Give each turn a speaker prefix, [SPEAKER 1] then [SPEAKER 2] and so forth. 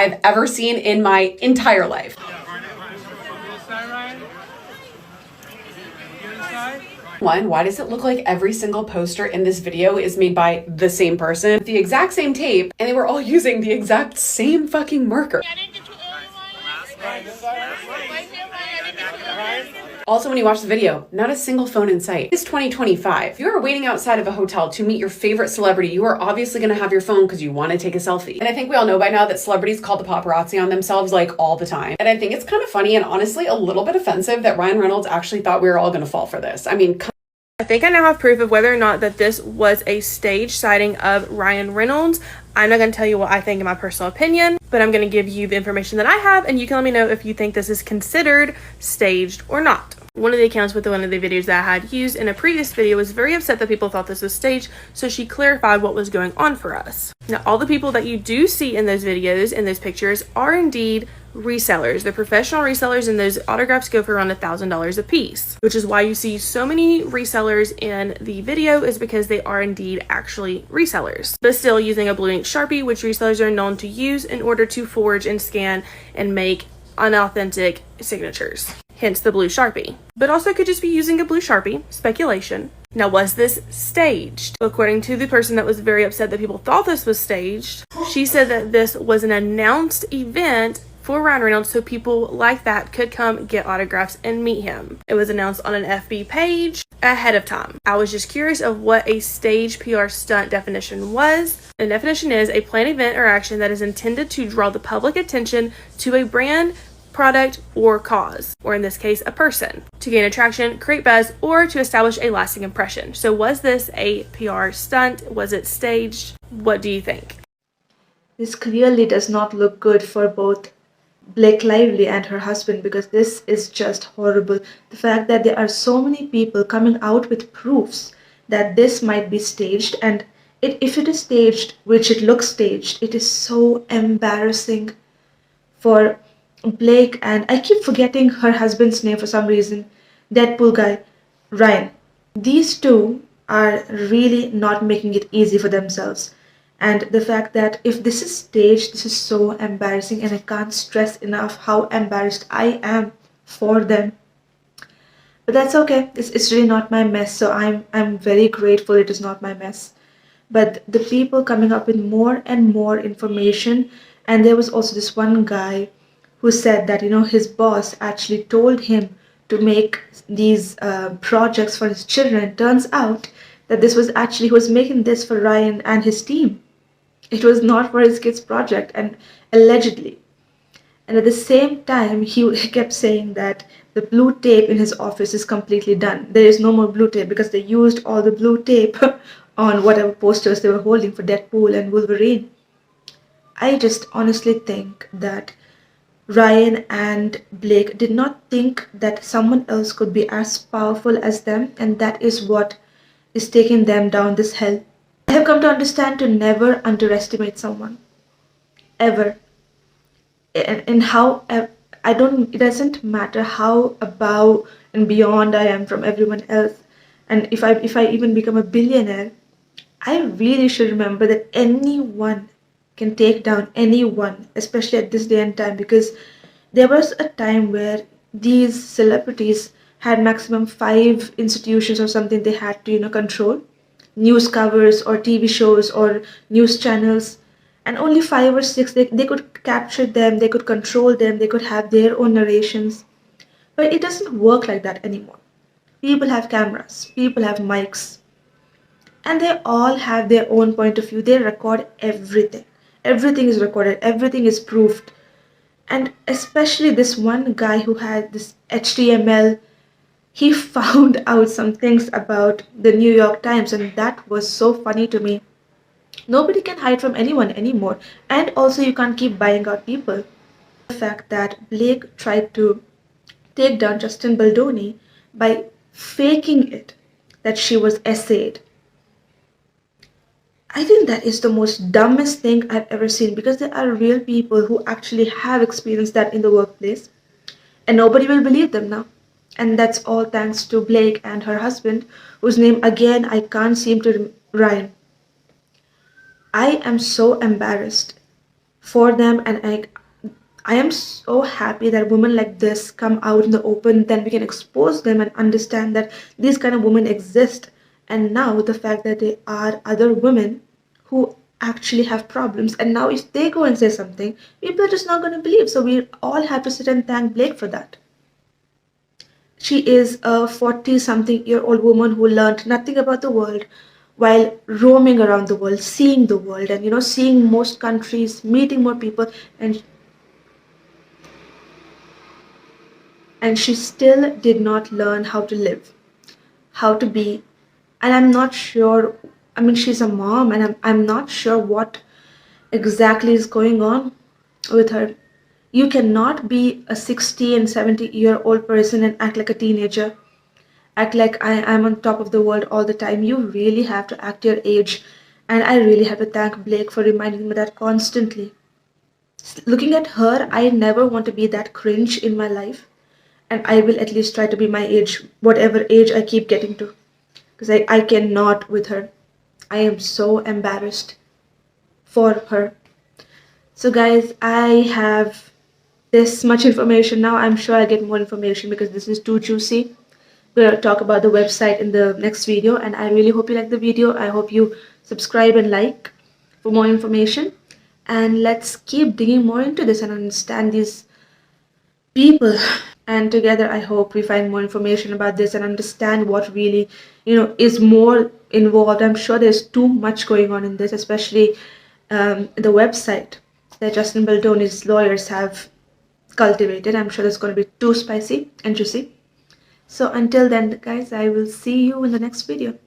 [SPEAKER 1] I've ever seen in my entire life. One, why does it look like every single poster in this video is made by the same person, the exact same tape, and they were all using the exact same fucking marker? Also, when you watch the video, not a single phone in sight. It's 2025. If you are waiting outside of a hotel to meet your favorite celebrity, you are obviously going to have your phone because you want to take a selfie. And I think we all know by now that celebrities call the paparazzi on themselves like all the time. And I think it's kind of funny and honestly a little bit offensive that Ryan Reynolds actually thought we were all going to fall for this. I mean,
[SPEAKER 2] I think I now have proof of whether or not that this was a staged sighting of Ryan Reynolds. I'm not going to tell you what I think in my personal opinion, but I'm going to give you the information that I have, and you can let me know if you think this is considered staged or not. One of the accounts with one of the videos that I had used in a previous video was very upset that people thought this was staged, so she clarified what was going on for us. Now, all the people that you do see in those videos, in those pictures, are indeed resellers. They're professional resellers, and those autographs go for around $1,000 a piece, which is why you see so many resellers in the video, is because they are indeed actually resellers, but still using a blue ink Sharpie, which resellers are known to use in order to forge and scan and make unauthentic signatures, hence the blue Sharpie. But also could just be using a blue Sharpie, speculation. Now, was this staged? According to the person that was very upset that people thought this was staged, she said that this was an announced event for Ryan Reynolds, so people like that could come get autographs and meet him. It was announced on an FB page ahead of time. I was just curious of what a stage PR stunt definition was. The definition is a planned event or action that is intended to draw the public attention to a brand, product, or cause, or in this case, a person, to gain attraction, create buzz, or to establish a lasting impression. So was this a PR stunt? Was it staged? What do you think?
[SPEAKER 3] This clearly does not look good for both Blake Lively and her husband, because this is just horrible. The fact that there are so many people coming out with proofs that this might be staged, and if it is staged, which it looks staged, it is so embarrassing for Blake, and I keep forgetting her husband's name for some reason, Deadpool guy, Ryan. These two are really not making it easy for themselves. And the fact that if this is staged, this is so embarrassing, and I can't stress enough how embarrassed I am for them. But that's okay. It's really not my mess, so I'm very grateful it is not my mess. But the people coming up with more and more information, and there was also this one guy who said that, his boss actually told him to make these projects for his children. Turns out that this was actually, he was making this for Ryan and his team. It was not for his kid's project, and allegedly. And at the same time, he kept saying that the blue tape in his office is completely done. There is no more blue tape because they used all the blue tape on whatever posters they were holding for Deadpool and Wolverine. I just honestly think that Ryan and Blake did not think that someone else could be as powerful as them, and that is what is taking them down this hell. I have come to understand to never underestimate someone, ever. And how it doesn't matter how above and beyond I am from everyone else, and if I even become a billionaire, I really should remember that anyone can take down anyone, especially at this day and time, because there was a time where these celebrities had maximum 5 institutions or something they had to control. News covers or TV shows or news channels, and only 5 or 6 they could capture them, they could control them, they could have their own narrations. But it doesn't work like that anymore. People have cameras, people have mics, and they all have their own point of view. They record everything. Everything is recorded, everything is proofed. And especially this one guy who had this HTML, he found out some things about the New York Times, and that was so funny to me. Nobody can hide from anyone anymore, and also you can't keep buying out people. The fact that Blake tried to take down Justin Baldoni by faking it that she was essayed. I think that is the most dumbest thing I've ever seen, because there are real people who actually have experienced that in the workplace, and nobody will believe them now. And that's all thanks to Blake and her husband, whose name again I can't seem to Ryan. I am so embarrassed for them. And I am so happy that women like this come out in the open, then we can expose them and understand that these kind of women exist. And now the fact that there are other women who actually have problems, and now if they go and say something, people are just not going to believe. So we all have to sit and thank Blake for that. She is a 40-something-year-old woman who learned nothing about the world while roaming around the world, seeing the world, and seeing most countries, meeting more people, and she still did not learn how to live, how to be. And I'm not sure, I mean, she's a mom, and I'm not sure what exactly is going on with her. You cannot be a 60 and 70-year-old person and act like a teenager, act like I'm on top of the world all the time. You really have to act your age. And I really have to thank Blake for reminding me that constantly. Looking at her, I never want to be that cringe in my life. And I will at least try to be my age, whatever age I keep getting to. Because I cannot with her. I am so embarrassed for her. So guys, I have this much information now. I'm sure I'll get more information because this is too juicy. We're going to talk about the website in the next video, and I really hope you like the video. I hope you subscribe and like for more information. And let's keep digging more into this and understand these people. And together, I hope we find more information about this and understand what really, is more involved. I'm sure there's too much going on in this, especially the website that Justin Baldoni's lawyers have cultivated. I'm sure that's going to be too spicy and juicy. So until then, guys, I will see you in the next video.